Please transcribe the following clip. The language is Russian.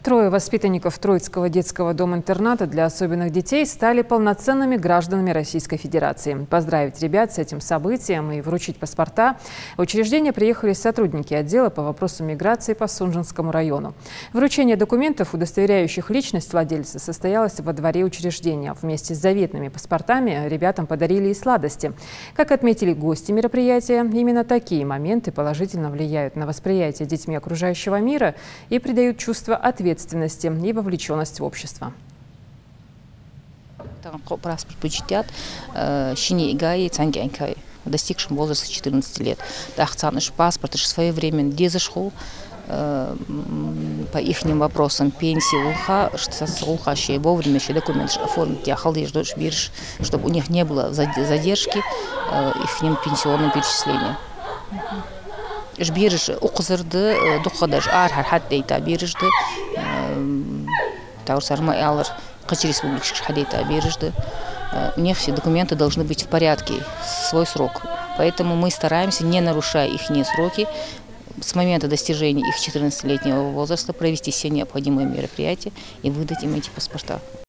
Трое воспитанников Троицкого детского дома-интерната для особенных детей стали полноценными гражданами Российской Федерации. Поздравить ребят с этим событием и вручить паспорта в учреждение приехали сотрудники отдела по вопросам миграции по Сунжинскому району. Вручение документов, удостоверяющих личность владельца, состоялось во дворе учреждения. Вместе с заветными паспортами ребятам подарили и сладости. Как отметили гости мероприятия, именно такие моменты положительно влияют на восприятие детьми окружающего мира и придают чувство ответственности и вовлеченность в общество. Достигшим возраста 14 лет. Паспорт, своевременно дезышхол по их вопросам пенсии, вовремя еще документы оформить, чтобы у них не было задержки их пенсионным перечислением. Жбирж укзырды духадаж архар хаддейта биржды таурсарма алар Качи республикашки хаддейта биржды. У них все документы должны быть в порядке, в свой срок. Поэтому мы стараемся, не нарушая их сроки, с момента достижения их 14-летнего возраста провести все необходимые мероприятия и выдать им эти паспорта.